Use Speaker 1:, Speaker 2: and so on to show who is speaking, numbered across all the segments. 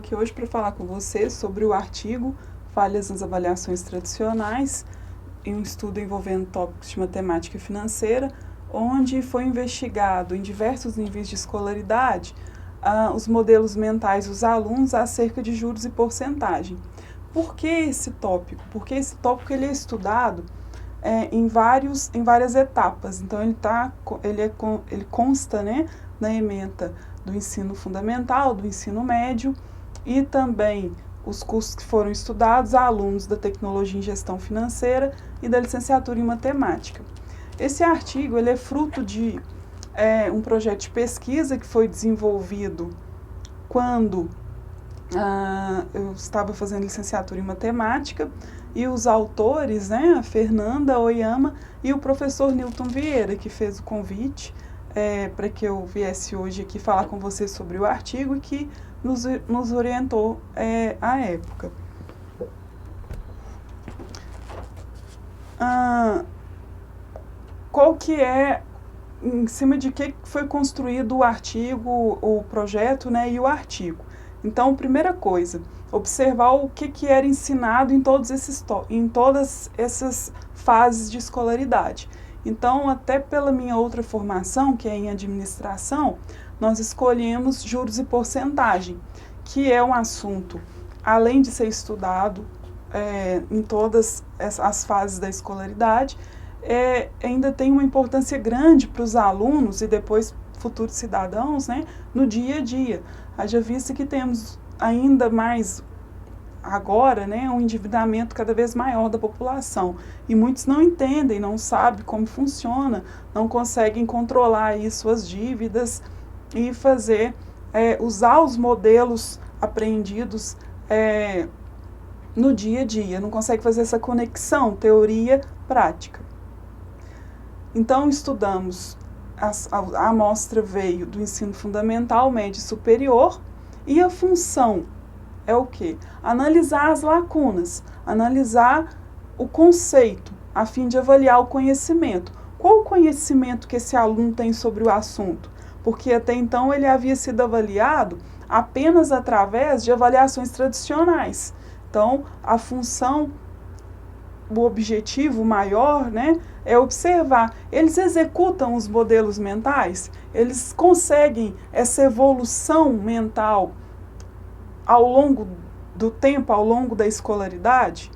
Speaker 1: aqui hoje para falar com você sobre o artigo Falhas nas Avaliações Tradicionais, em um estudo envolvendo tópicos de matemática financeira, onde foi investigado em diversos níveis de escolaridade os modelos mentais dos alunos acerca de juros e porcentagem. Por que esse tópico? Porque esse tópico ele é estudado em várias etapas. Então, ele consta, né, na ementa do ensino fundamental, do ensino médio e também os cursos que foram estudados a alunos da tecnologia em gestão financeira e da licenciatura em matemática. Esse artigo ele é fruto de um projeto de pesquisa que foi desenvolvido quando eu estava fazendo licenciatura em matemática, e os autores, né, a Fernanda Oyama e o professor Newton Vieira, que fez o convite para que eu viesse hoje aqui falar com você sobre o artigo e que nos orientou à época. Qual que é, em cima de que foi construído o artigo, o projeto, né, e o artigo? Então, primeira coisa, observar o que era ensinado em todas essas fases de escolaridade. Então, até pela minha outra formação, que é em administração, nós escolhemos juros e porcentagem, que é um assunto, além de ser estudado em todas as fases da escolaridade, ainda tem uma importância grande para os alunos e depois futuros cidadãos, né, no dia a dia. Haja vista que temos ainda mais agora, né, um endividamento cada vez maior da população. E muitos não entendem, não sabem como funciona, não conseguem controlar aí suas dívidas e usar os modelos aprendidos no dia a dia. Não consegue fazer essa conexão teoria-prática. Então, estudamos, a amostra veio do ensino fundamental, médio e superior, e a função é o quê? Analisar as lacunas, analisar o conceito, a fim de avaliar o conhecimento. Qual o conhecimento que esse aluno tem sobre o assunto? Porque até então ele havia sido avaliado apenas através de avaliações tradicionais. Então, a função, o objetivo maior, né, é observar. Eles executam os modelos mentais? Eles conseguem essa evolução mental ao longo do tempo, ao longo da escolaridade?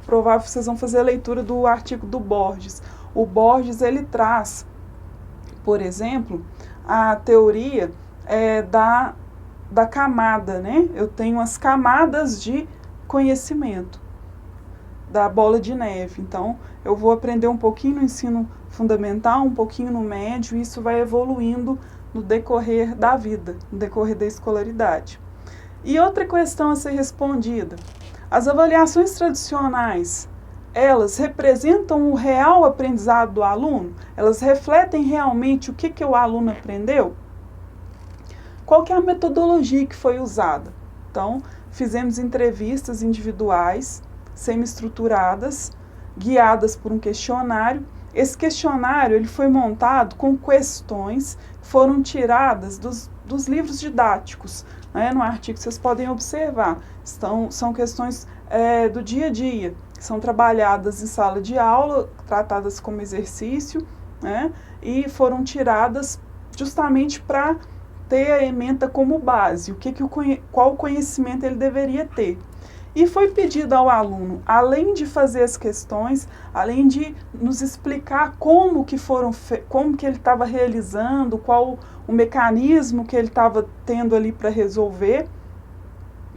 Speaker 1: Provavelmente vocês vão fazer a leitura do artigo do Borges. O Borges ele traz, por exemplo, a teoria da camada, né? Eu tenho as camadas de conhecimento da bola de neve. Então, eu vou aprender um pouquinho no ensino fundamental, um pouquinho no médio, e isso vai evoluindo no decorrer da vida, no decorrer da escolaridade. E outra questão a ser respondida: as avaliações tradicionais, elas representam o real aprendizado do aluno? Elas refletem realmente o que o aluno aprendeu? Qual que é a metodologia que foi usada? Então, fizemos entrevistas individuais, semi-estruturadas, guiadas por um questionário. Esse questionário ele foi montado com questões que foram tiradas dos livros didáticos. Né? No artigo vocês podem observar. São questões do dia a dia, que são trabalhadas em sala de aula, tratadas como exercício, né? E foram tiradas justamente para ter a ementa como base, qual conhecimento ele deveria ter. E foi pedido ao aluno, além de fazer as questões, além de nos explicar como que ele estava realizando, qual o mecanismo que ele estava tendo ali para resolver,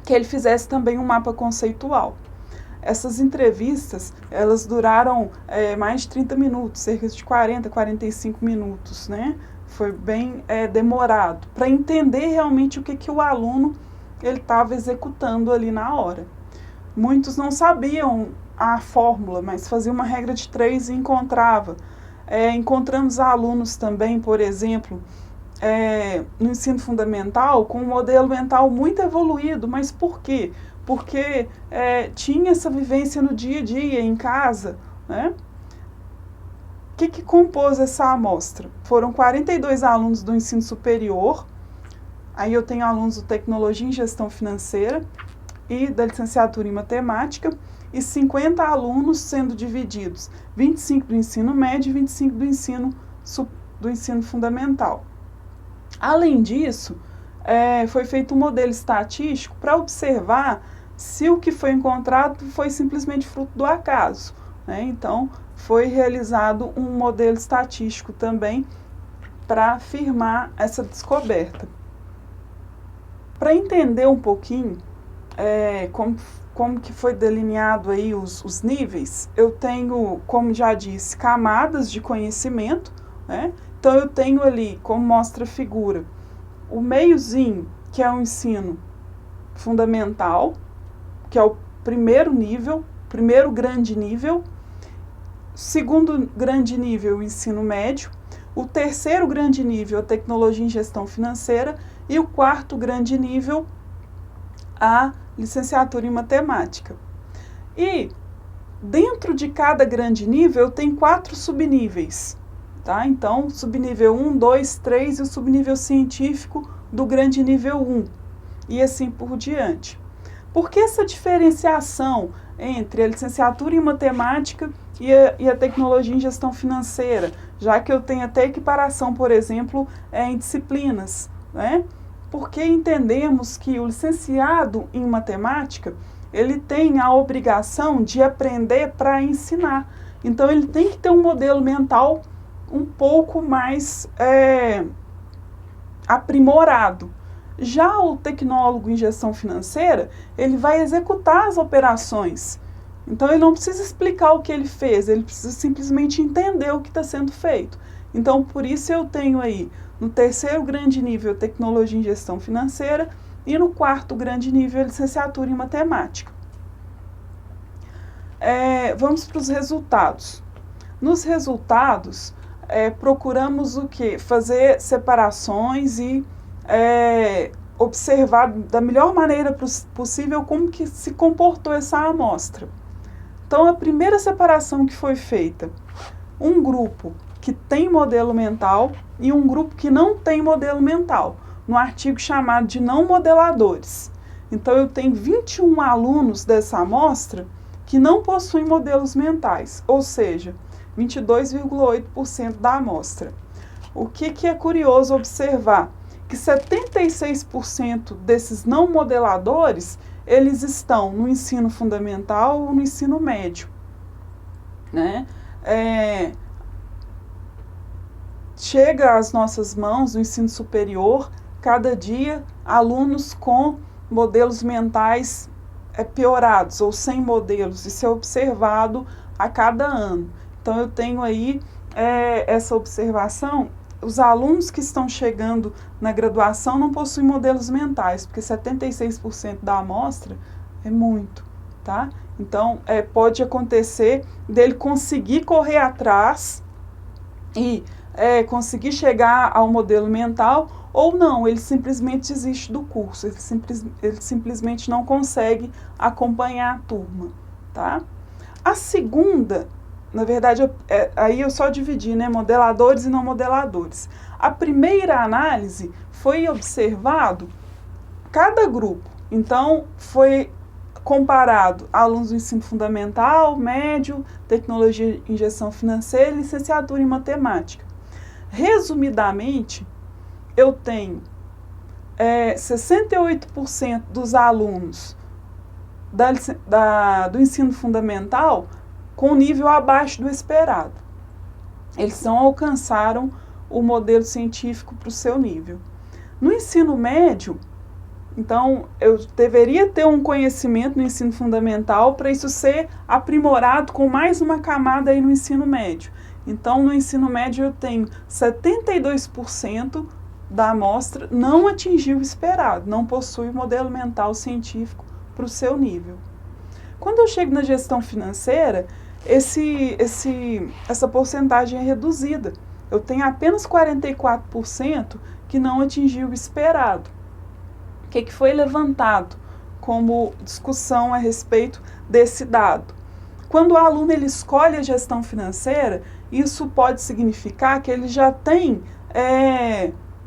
Speaker 1: que ele fizesse também um mapa conceitual. Essas entrevistas, elas duraram mais de 30 minutos, cerca de 40, 45 minutos, né? Foi bem demorado, para entender realmente o que o aluno estava executando ali na hora. Muitos não sabiam a fórmula, mas faziam uma regra de 3 e encontrava. Encontramos alunos também, por exemplo, no ensino fundamental, com um modelo mental muito evoluído. Mas por quê? Porque tinha essa vivência no dia a dia, em casa, né? O que compôs essa amostra? Foram 42 alunos do ensino superior, Aí eu tenho alunos do Tecnologia em Gestão Financeira e da licenciatura em Matemática, e 50 alunos sendo divididos, 25 do ensino médio e 25 do ensino fundamental. Além disso, foi feito um modelo estatístico para observar se o que foi encontrado foi simplesmente fruto do acaso, né? Então, foi realizado um modelo estatístico também para afirmar essa descoberta. Para entender um pouquinho como que foi delineado aí os níveis, eu tenho, como já disse, camadas de conhecimento, né? Então eu tenho ali, como mostra a figura, o meiozinho, que é o ensino fundamental, que é o primeiro nível, primeiro grande nível, segundo grande nível, o ensino médio, o terceiro grande nível, a tecnologia em gestão financeira, e o quarto grande nível, a licenciatura em matemática. E dentro de cada grande nível tem 4 subníveis, tá? Então, subnível 1, 2, 3 e o subnível científico do grande nível 1, e assim por diante. Por que essa diferenciação entre a licenciatura em matemática e a tecnologia em gestão financeira? Já que eu tenho até equiparação, por exemplo, em disciplinas, né? Porque entendemos que o licenciado em matemática, ele tem a obrigação de aprender para ensinar. Então, ele tem que ter um modelo mental um pouco mais aprimorado. Já o tecnólogo em gestão financeira, ele vai executar as operações. Então, ele não precisa explicar o que ele fez, ele precisa simplesmente entender o que está sendo feito. Então, por isso eu tenho aí, no terceiro grande nível, tecnologia em gestão financeira, e no quarto grande nível, licenciatura em matemática. Vamos para os resultados. Nos resultados, procuramos o quê? Fazer separações e observar da melhor maneira possível como que se comportou essa amostra. Então, a primeira separação que foi feita, um grupo que tem modelo mental e um grupo que não tem modelo mental, no artigo chamado de não modeladores. Então, eu tenho 21 alunos dessa amostra que não possuem modelos mentais, ou seja, 22,8% da amostra. O que é curioso observar? Que 76% desses não modeladores, eles estão no ensino fundamental ou no ensino médio, né? Chega às nossas mãos, no ensino superior, cada dia, alunos com modelos mentais piorados ou sem modelos. Isso é observado a cada ano. Então, eu tenho aí essa observação. Os alunos que estão chegando na graduação não possuem modelos mentais, porque 76% da amostra é muito, tá? Então, pode acontecer dele conseguir correr atrás e conseguir chegar ao modelo mental, ou não, ele simplesmente desiste do curso, ele simplesmente não consegue acompanhar a turma, tá? A segunda, na verdade, aí eu só dividi, né, modeladores e não modeladores. A primeira análise foi observado cada grupo. Então, foi comparado alunos do ensino fundamental, médio, tecnologia em gestão financeira e licenciatura em matemática. Resumidamente, eu tenho 68% dos alunos do ensino fundamental com nível abaixo do esperado. Eles não alcançaram o modelo científico para o seu nível. No ensino médio, então, eu deveria ter um conhecimento no ensino fundamental para isso ser aprimorado com mais uma camada aí no ensino médio. Então, no ensino médio, eu tenho 72% da amostra não atingiu o esperado, não possui modelo mental científico para o seu nível. Quando eu chego na gestão financeira, essa porcentagem é reduzida. Eu tenho apenas 44% que não atingiu o esperado. O que foi levantado como discussão a respeito desse dado? Quando o aluno ele escolhe a gestão financeira, isso pode significar que ele já tem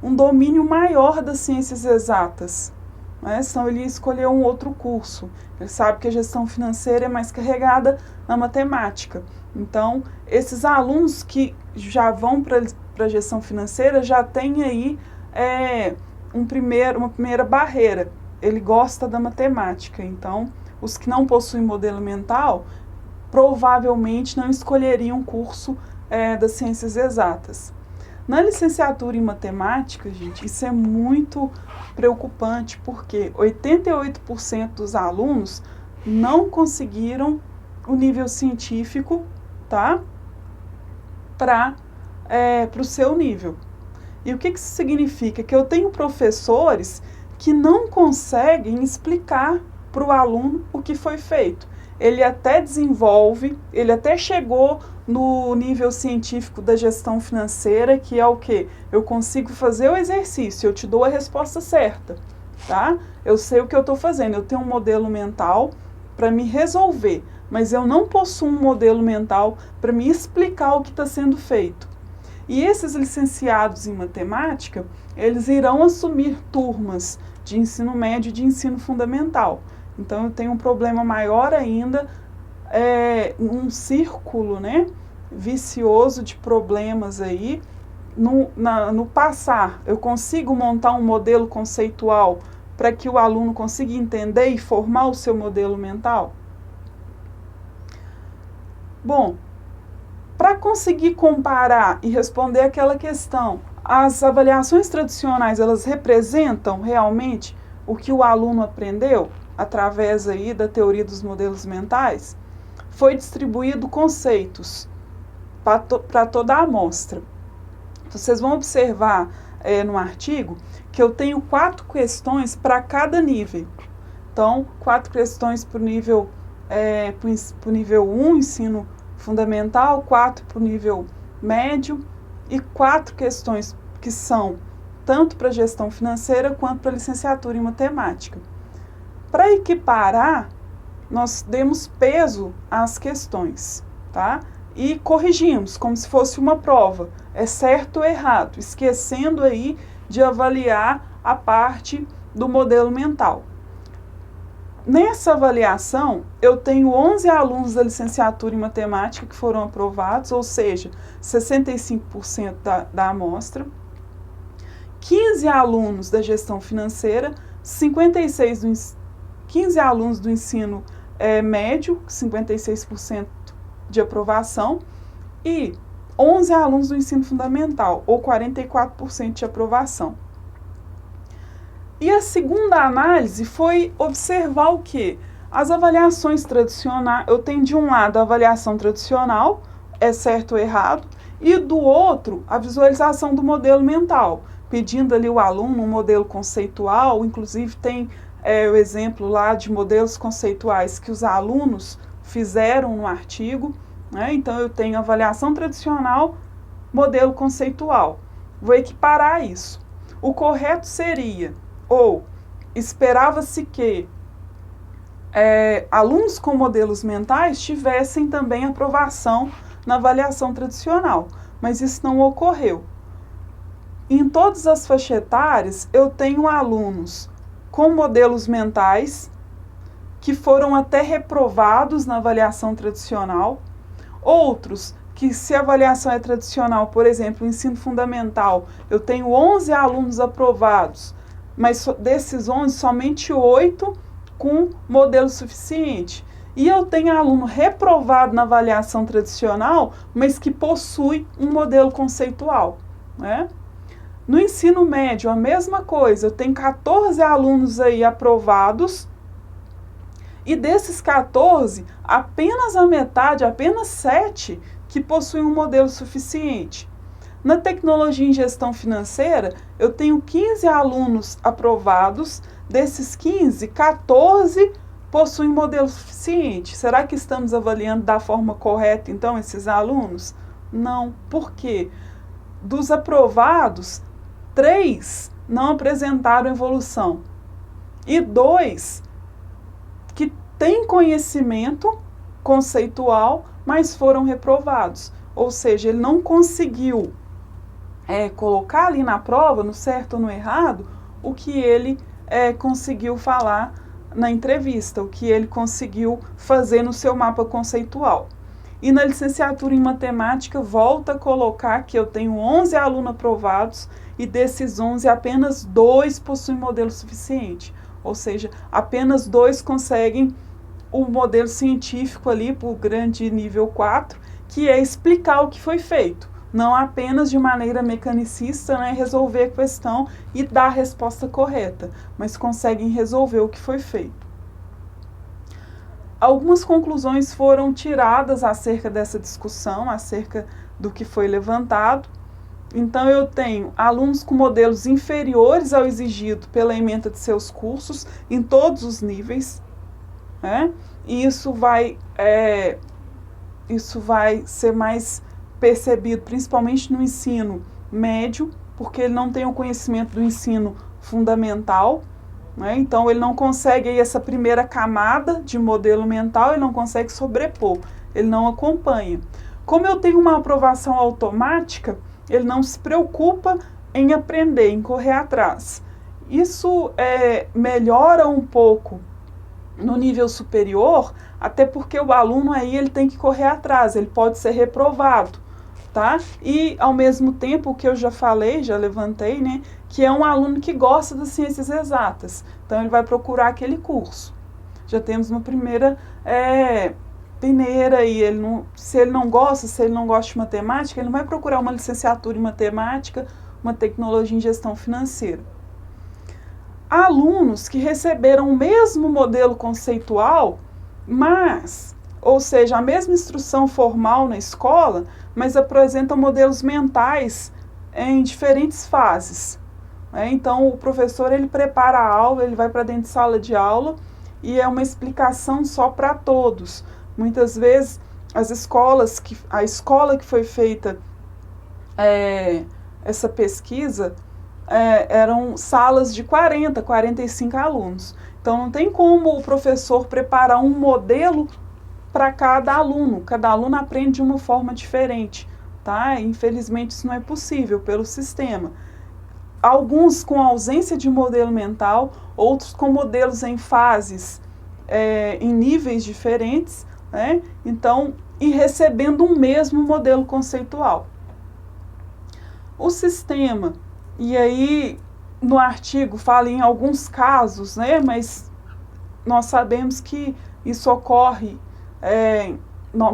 Speaker 1: um domínio maior das ciências exatas, né? Senão ele ia escolher um outro curso. Ele sabe que a gestão financeira é mais carregada na matemática. Então, esses alunos que já vão para a gestão financeira já têm aí uma primeira barreira. Ele gosta da matemática. Então, os que não possuem modelo mental provavelmente não escolheriam um curso das ciências exatas. Na licenciatura em matemática, gente, isso é muito preocupante, porque 88% dos alunos não conseguiram o nível científico, tá? Para o seu nível. E o que isso significa? Que eu tenho professores que não conseguem explicar para o aluno o que foi feito. Ele até desenvolve, ele até chegou no nível científico da gestão financeira, que é o quê? Eu consigo fazer o exercício, eu te dou a resposta certa, tá? Eu sei o que eu estou fazendo, eu tenho um modelo mental para me resolver, mas eu não possuo um modelo mental para me explicar o que está sendo feito. E esses licenciados em matemática, eles irão assumir turmas de ensino médio e de ensino fundamental. Então, eu tenho um problema maior ainda, um círculo, né, vicioso de problemas aí no passar. Eu consigo montar um modelo conceitual para que o aluno consiga entender e formar o seu modelo mental? Bom, para conseguir comparar e responder aquela questão, as avaliações tradicionais, elas representam realmente o que o aluno aprendeu através aí da teoria dos modelos mentais? Foi distribuído conceitos para toda a amostra. Vocês vão observar no artigo que eu tenho 4 questões para cada nível. Então, 4 questões para o nível 1, ensino fundamental, 4 para o nível médio e 4 questões que são tanto para gestão financeira quanto para licenciatura em matemática. Para equiparar, nós demos peso às questões, tá? E corrigimos, como se fosse uma prova. É certo ou errado, esquecendo aí de avaliar a parte do modelo mental. Nessa avaliação, eu tenho 11 alunos da licenciatura em matemática que foram aprovados, ou seja, 65% da amostra. 15 alunos da gestão financeira, 15 alunos do ensino médio, 56% de aprovação, e 11 alunos do ensino fundamental, ou 44% de aprovação. E a segunda análise foi observar o quê? As avaliações tradicionais. Eu tenho de um lado a avaliação tradicional, é certo ou errado, e do outro a visualização do modelo mental, pedindo ali o aluno um modelo conceitual. Inclusive tem o exemplo lá de modelos conceituais que os alunos fizeram no artigo, né? Então eu tenho avaliação tradicional, modelo conceitual. Vou equiparar isso. O correto seria, ou esperava-se que alunos com modelos mentais tivessem também aprovação na avaliação tradicional, mas isso não ocorreu. Em todas as faixas etárias, eu tenho alunos com modelos mentais que foram até reprovados na avaliação tradicional, outros que, se a avaliação é tradicional, por exemplo, o ensino fundamental, eu tenho 11 alunos aprovados, mas desses 11, somente 8 com modelo suficiente. E eu tenho aluno reprovado na avaliação tradicional, mas que possui um modelo conceitual, né? No ensino médio, a mesma coisa. Eu tenho 14 alunos aí aprovados, e desses 14, apenas a metade, apenas 7, que possuem um modelo suficiente. Na tecnologia em gestão financeira, eu tenho 15 alunos aprovados, desses 15, 14 possuem modelo suficiente. Será que estamos avaliando da forma correta, então, esses alunos? Não. Por quê? Dos aprovados, 3 não apresentaram evolução. E 2 que têm conhecimento conceitual, mas foram reprovados. Ou seja, ele não conseguiu colocar ali na prova, no certo ou no errado, o que ele conseguiu falar na entrevista, o que ele conseguiu fazer no seu mapa conceitual. E na licenciatura em matemática, volta a colocar que eu tenho 11 alunos aprovados e desses 11, apenas 2 possuem modelo suficiente. Ou seja, apenas 2 conseguem o modelo científico ali para o grande nível 4, que é explicar o que foi feito. Não apenas de maneira mecanicista, né, resolver a questão e dar a resposta correta, mas conseguem resolver o que foi feito. Algumas conclusões foram tiradas acerca dessa discussão, acerca do que foi levantado. Então, eu tenho alunos com modelos inferiores ao exigido pela ementa de seus cursos, em todos os níveis, né? E isso vai ser mais percebido principalmente no ensino médio, porque ele não tem o conhecimento do ensino fundamental, né? Então ele não consegue aí essa primeira camada de modelo mental, ele não consegue sobrepor, ele não acompanha. Como eu tenho uma aprovação automática, ele não se preocupa em aprender, em correr atrás. Isso melhora um pouco no nível superior, até porque o aluno aí ele tem que correr atrás, ele pode ser reprovado, tá? E ao mesmo tempo, o que eu já falei, já levantei, né, que é um aluno que gosta das ciências exatas, então ele vai procurar aquele curso. Já temos uma primeira peneira aí, se ele não gosta de matemática, ele não vai procurar uma licenciatura em matemática, uma tecnologia em gestão financeira. Alunos que receberam o mesmo modelo conceitual, ou seja, a mesma instrução formal na escola, mas apresentam modelos mentais em diferentes fases. Então, o professor ele prepara a aula, ele vai para dentro de sala de aula e é uma explicação só para todos. Muitas vezes, a escola que foi feita essa pesquisa, eram salas de 40, 45 alunos. Então, não tem como o professor preparar um modelo para cada aluno aprende de uma forma diferente, tá? Infelizmente, isso não é possível pelo sistema. Alguns com ausência de modelo mental, outros com modelos em fases, em níveis diferentes, né? Então, e recebendo um mesmo modelo conceitual. O sistema, e aí no artigo fala em alguns casos, né? Mas nós sabemos que isso ocorre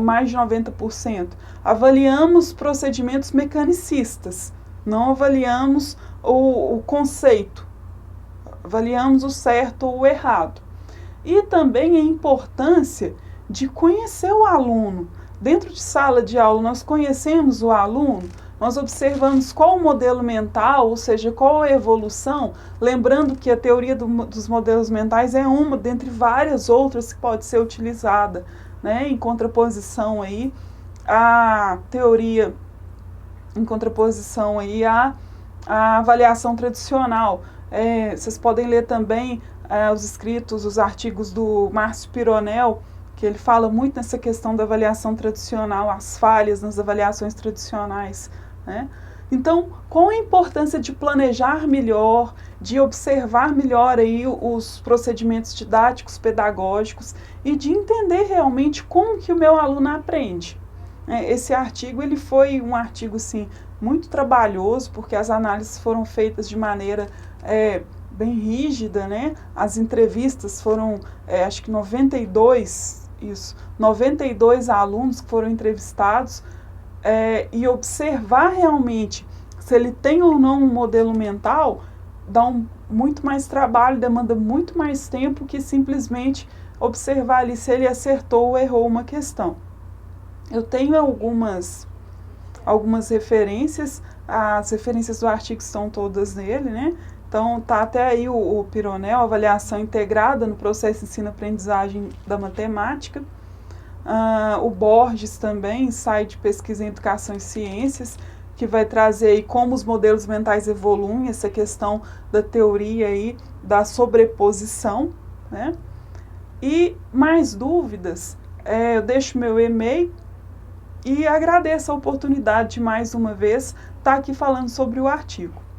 Speaker 1: mais de 90%. Avaliamos procedimentos mecanicistas, não avaliamos o conceito, avaliamos o certo ou o errado. E também a importância de conhecer o aluno. Dentro de sala de aula, nós conhecemos o aluno, nós observamos qual o modelo mental, ou seja, qual a evolução, lembrando que a teoria dos modelos mentais é uma dentre várias outras que pode ser utilizada, né, em contraposição aí à teoria, em contraposição aí à avaliação tradicional. Vocês podem ler também os escritos, os artigos do Márcio Pironel, que ele fala muito nessa questão da avaliação tradicional, as falhas nas avaliações tradicionais, né? Então, qual a importância de planejar melhor, de observar melhor aí os procedimentos didáticos, pedagógicos e de entender realmente como que o meu aluno aprende? Esse artigo ele foi um artigo assim, muito trabalhoso, porque as análises foram feitas de maneira bem rígida, né? As entrevistas foram, acho que 92 alunos que foram entrevistados, e observar realmente se ele tem ou não um modelo mental dá muito mais trabalho, demanda muito mais tempo que simplesmente observar ali se ele acertou ou errou uma questão. Eu tenho algumas referências, as referências do artigo estão todas nele, né? Então, tá até aí o Pironel, avaliação integrada no processo ensino-aprendizagem da matemática. O Borges também, ensaio de pesquisa em educação e ciências, que vai trazer aí como os modelos mentais evoluem, essa questão da teoria aí, da sobreposição, né? E mais dúvidas, eu deixo meu e-mail, e agradeço a oportunidade de mais uma vez estar aqui falando sobre o artigo.